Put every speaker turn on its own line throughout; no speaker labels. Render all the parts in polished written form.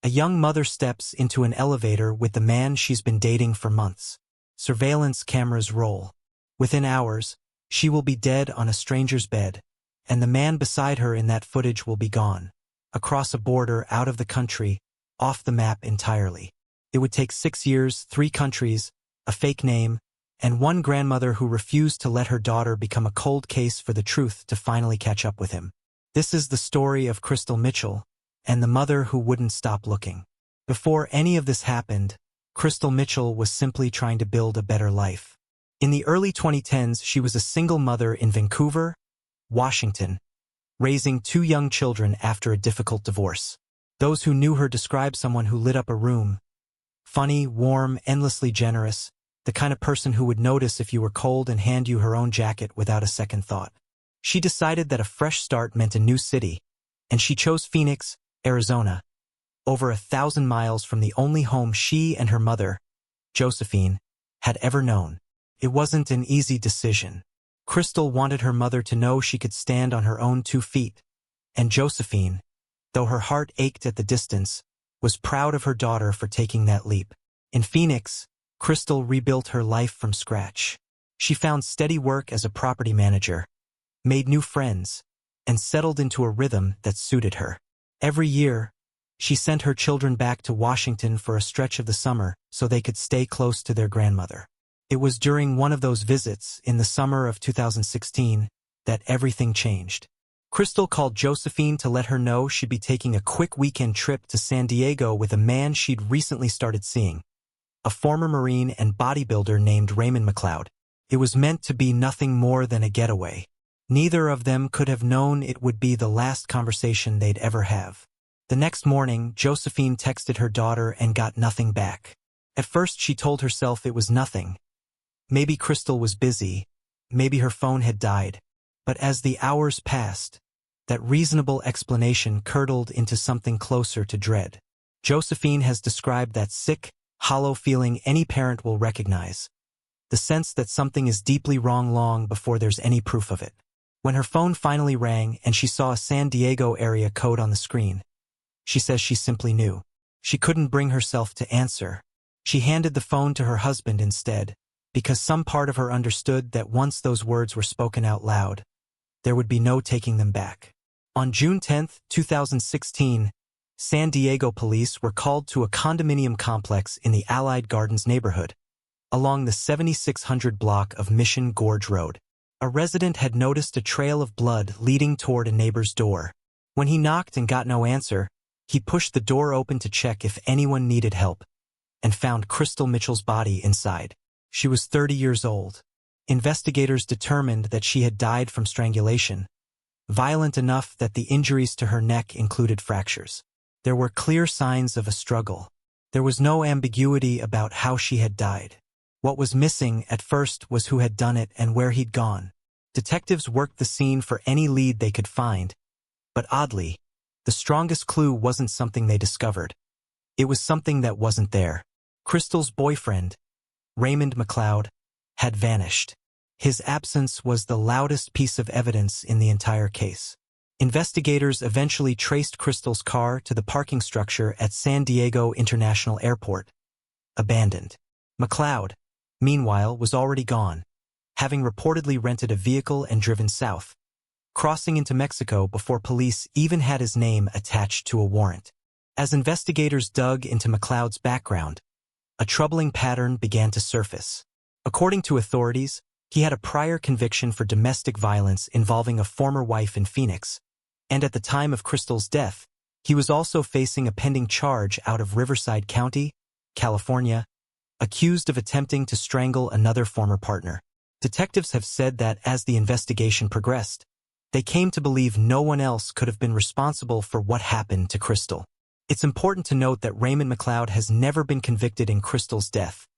A young mother steps into an elevator with the man she's been dating for months. Surveillance cameras roll. Within hours, she will be dead on a stranger's bed, and the man beside her in that footage will be gone. Across a border, out of the country, off the map entirely. It would take 6 years, 3 countries, a fake name, and one grandmother who refused to let her daughter become a cold case for the truth to finally catch up with him. This is the story of Krystal Mitchell, and the mother who wouldn't stop looking. Before any of this happened, Krystal Mitchell was simply trying to build a better life. In the early 2010s, she was a single mother in Vancouver, Washington, raising 2 young children after a difficult divorce. Those who knew her described someone who lit up a room. Funny, warm, endlessly generous, the kind of person who would notice if you were cold and hand you her own jacket without a second thought. She decided that a fresh start meant a new city, and she chose Phoenix, Arizona, over 1,000 miles from the only home she and her mother, Josephine, had ever known. It wasn't an easy decision. Krystal wanted her mother to know she could stand on her own 2 feet, and Josephine, though her heart ached at the distance, was proud of her daughter for taking that leap. In Phoenix, Krystal rebuilt her life from scratch. She found steady work as a property manager, made new friends, and settled into a rhythm that suited her. Every year, she sent her children back to Washington for a stretch of the summer so they could stay close to their grandmother. It was during one of those visits, in the summer of 2016, that everything changed. Krystal called Josephine to let her know she'd be taking a quick weekend trip to San Diego with a man she'd recently started seeing, a former Marine and bodybuilder named Raymond McLeod. It was meant to be nothing more than a getaway. Neither of them could have known it would be the last conversation they'd ever have. The next morning, Josephine texted her daughter and got nothing back. At first, she told herself it was nothing. Maybe Krystal was busy, maybe her phone had died. But as the hours passed, that reasonable explanation curdled into something closer to dread. Josephine has described that sick, hollow feeling any parent will recognize. The sense that something is deeply wrong long before there's any proof of it. When her phone finally rang and she saw a San Diego area code on the screen, she says she simply knew. She couldn't bring herself to answer. She handed the phone to her husband instead, because some part of her understood that once those words were spoken out loud, there would be no taking them back. On June 10, 2016, San Diego police were called to a condominium complex in the Allied Gardens neighborhood, along the 7600 block of Mission Gorge Road. A resident had noticed a trail of blood leading toward a neighbor's door. When he knocked and got no answer, he pushed the door open to check if anyone needed help, and found Krystal Mitchell's body inside. She was 30 years old. Investigators determined that she had died from strangulation, violent enough that the injuries to her neck included fractures. There were clear signs of a struggle. There was no ambiguity about how she had died. What was missing at first was who had done it and where he'd gone. Detectives worked the scene for any lead they could find, but oddly, the strongest clue wasn't something they discovered. It was something that wasn't there. Krystal's boyfriend, Raymond McLeod, had vanished. His absence was the loudest piece of evidence in the entire case. Investigators eventually traced Krystal's car to the parking structure at San Diego International Airport, abandoned. McLeod, meanwhile, was already gone, having reportedly rented a vehicle and driven south, crossing into Mexico before police even had his name attached to a warrant. As investigators dug into McLeod's background, a troubling pattern began to surface. According to authorities, he had a prior conviction for domestic violence involving a former wife in Phoenix, and at the time of Krystal's death, he was also facing a pending charge out of Riverside County, California, accused of attempting to strangle another former partner. Detectives have said that as the investigation progressed, they came to believe no one else could have been responsible for what happened to Krystal. It's important to note that Raymond McLeod has never been convicted in Krystal's death.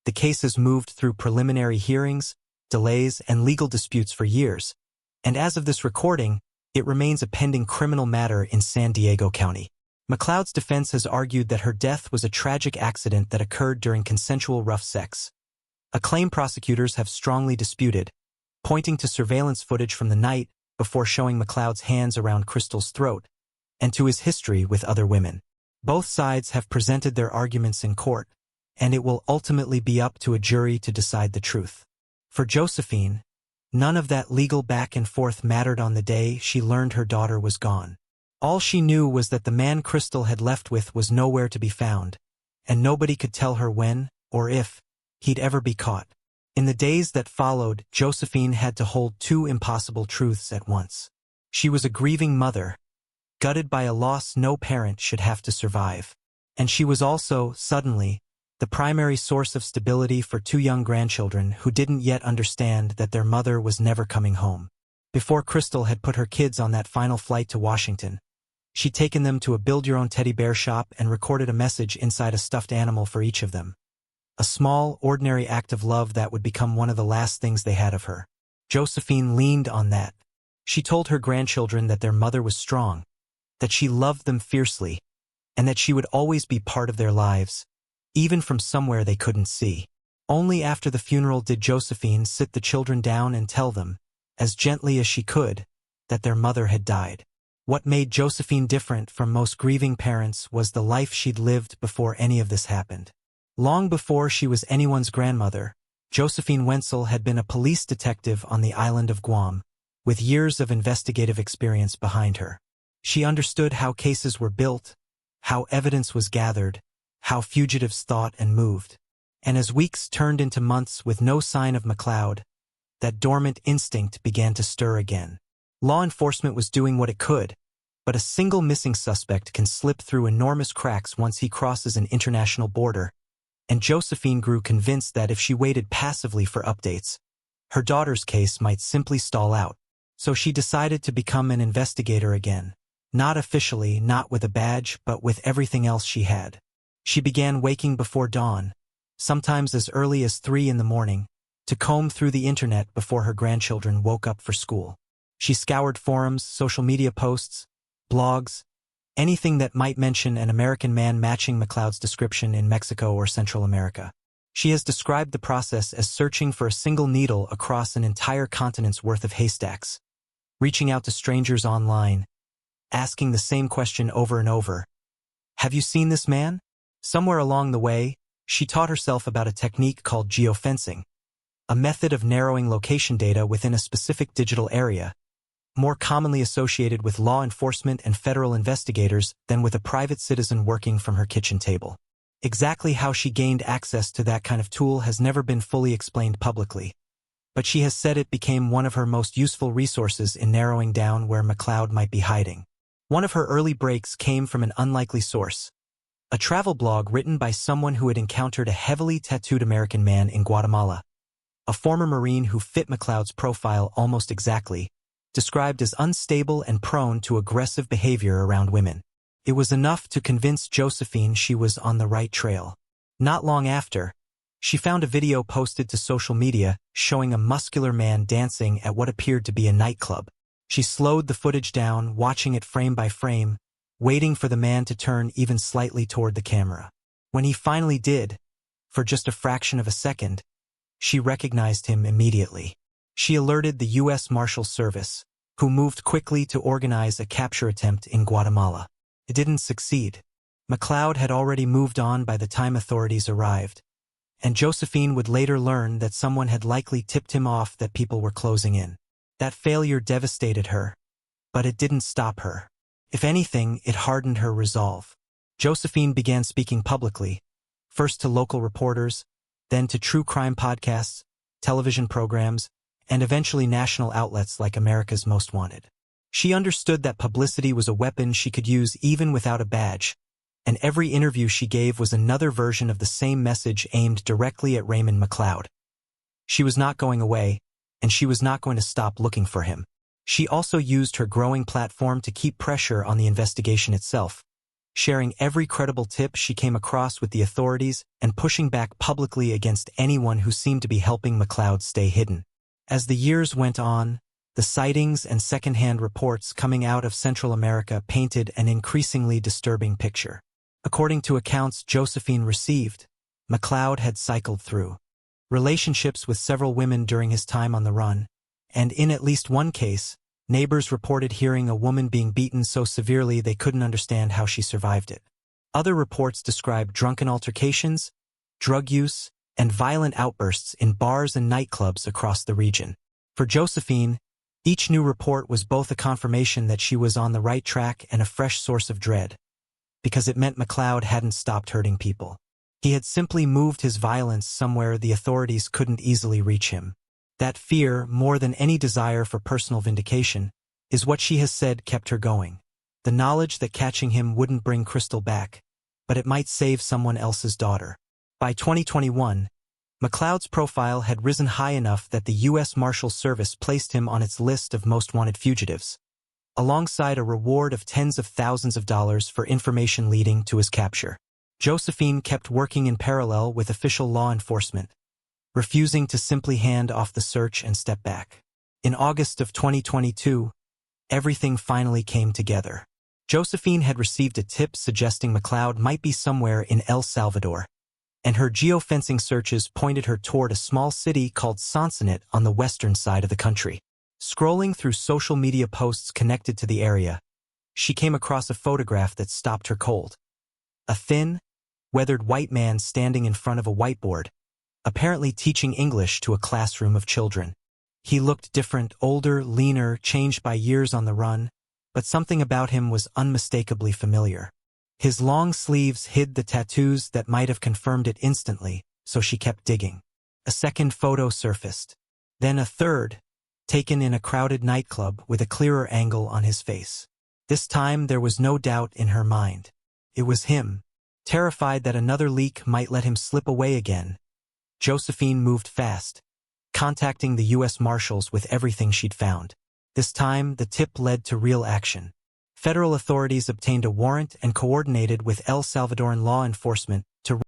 The case has moved through preliminary hearings, delays, and legal disputes for years, and as of this recording, it remains a pending criminal matter in San Diego County. McLeod's defense has argued that her death was a tragic accident that occurred during consensual rough sex, a claim prosecutors have strongly disputed, pointing to surveillance footage from the night before showing McLeod's hands around Krystal's throat, and to his history with other women. Both sides have presented their arguments in court, and it will ultimately be up to a jury to decide the truth. For Josephine, none of that legal back and forth mattered on the day she learned her daughter was gone. All she knew was that the man Krystal had left with was nowhere to be found, and nobody could tell her when, or if, he'd ever be caught. In the days that followed, Josephine had to hold two impossible truths at once. She was a grieving mother, gutted by a loss no parent should have to survive. And she was also, suddenly, the primary source of stability for two young grandchildren who didn't yet understand that their mother was never coming home. Before Krystal had put her kids on that final flight to Washington, she'd taken them to a build-your-own teddy bear shop and recorded a message inside a stuffed animal for each of them. A small, ordinary act of love that would become one of the last things they had of her. Josephine leaned on that. She told her grandchildren that their mother was strong, that she loved them fiercely, and that she would always be part of their lives, even from somewhere they couldn't see. Only after the funeral did Josephine sit the children down and tell them, as gently as she could, that their mother had died. What made Josephine different from most grieving parents was the life she'd lived before any of this happened. Long before she was anyone's grandmother, Josephine Wenzel had been a police detective on the island of Guam, with years of investigative experience behind her. She understood how cases were built, how evidence was gathered, how fugitives thought and moved. And as weeks turned into months with no sign of McLeod, that dormant instinct began to stir again. Law enforcement was doing what it could, but a single missing suspect can slip through enormous cracks once he crosses an international border, and Josephine grew convinced that if she waited passively for updates, her daughter's case might simply stall out. So she decided to become an investigator again. Not officially, not with a badge, but with everything else she had. She began waking before dawn, sometimes as early as 3 in the morning, to comb through the internet before her grandchildren woke up for school. She scoured forums, social media posts, blogs, anything that might mention an American man matching McLeod's description in Mexico or Central America. She has described the process as searching for a single needle across an entire continent's worth of haystacks, reaching out to strangers online, asking the same question over and over. Have you seen this man? Somewhere along the way, she taught herself about a technique called geofencing, a method of narrowing location data within a specific digital area, more commonly associated with law enforcement and federal investigators than with a private citizen working from her kitchen table. Exactly how she gained access to that kind of tool has never been fully explained publicly, but she has said it became one of her most useful resources in narrowing down where McLeod might be hiding. One of her early breaks came from an unlikely source, a travel blog written by someone who had encountered a heavily tattooed American man in Guatemala, a former Marine who fit McLeod's profile almost exactly, described as unstable and prone to aggressive behavior around women. It was enough to convince Josephine she was on the right trail. Not long after, she found a video posted to social media showing a muscular man dancing at what appeared to be a nightclub. She slowed the footage down, watching it frame by frame, waiting for the man to turn even slightly toward the camera. When he finally did, for just a fraction of a second, she recognized him immediately. She alerted the U.S. Marshal Service, who moved quickly to organize a capture attempt in Guatemala. It didn't succeed. McLeod had already moved on by the time authorities arrived, and Josephine would later learn that someone had likely tipped him off that people were closing in. That failure devastated her, but it didn't stop her. If anything, it hardened her resolve. Josephine began speaking publicly, first to local reporters, then to true crime podcasts, television programs, and eventually national outlets like America's Most Wanted. She understood that publicity was a weapon she could use even without a badge, and every interview she gave was another version of the same message aimed directly at Raymond McLeod. She was not going away, and she was not going to stop looking for him. She also used her growing platform to keep pressure on the investigation itself, sharing every credible tip she came across with the authorities and pushing back publicly against anyone who seemed to be helping McLeod stay hidden. As the years went on, the sightings and secondhand reports coming out of Central America painted an increasingly disturbing picture. According to accounts Josephine received, McLeod had cycled through relationships with several women during his time on the run, and in at least one case, neighbors reported hearing a woman being beaten so severely they couldn't understand how she survived it. Other reports describe drunken altercations, drug use, and violent outbursts in bars and nightclubs across the region. For Josephine, each new report was both a confirmation that she was on the right track and a fresh source of dread, because it meant McLeod hadn't stopped hurting people. He had simply moved his violence somewhere the authorities couldn't easily reach him. That fear, more than any desire for personal vindication, is what she has said kept her going. The knowledge that catching him wouldn't bring Krystal back, but it might save someone else's daughter. By 2021, McLeod's profile had risen high enough that the U.S. Marshals Service placed him on its list of most wanted fugitives, alongside a reward of tens of thousands of dollars for information leading to his capture. Josephine kept working in parallel with official law enforcement, refusing to simply hand off the search and step back. In August of 2022, everything finally came together. Josephine had received a tip suggesting McLeod might be somewhere in El Salvador, and her geofencing searches pointed her toward a small city called Sonsonate on the western side of the country. Scrolling through social media posts connected to the area, she came across a photograph that stopped her cold. A thin, weathered white man standing in front of a whiteboard, apparently teaching English to a classroom of children. He looked different, older, leaner, changed by years on the run, but something about him was unmistakably familiar. His long sleeves hid the tattoos that might have confirmed it instantly, so she kept digging. A second photo surfaced. Then a third, taken in a crowded nightclub with a clearer angle on his face. This time there was no doubt in her mind. It was him. Terrified that another leak might let him slip away again, Josephine moved fast, contacting the U.S. Marshals with everything she'd found. This time, the tip led to real action. Federal authorities obtained a warrant and coordinated with El Salvadoran law enforcement to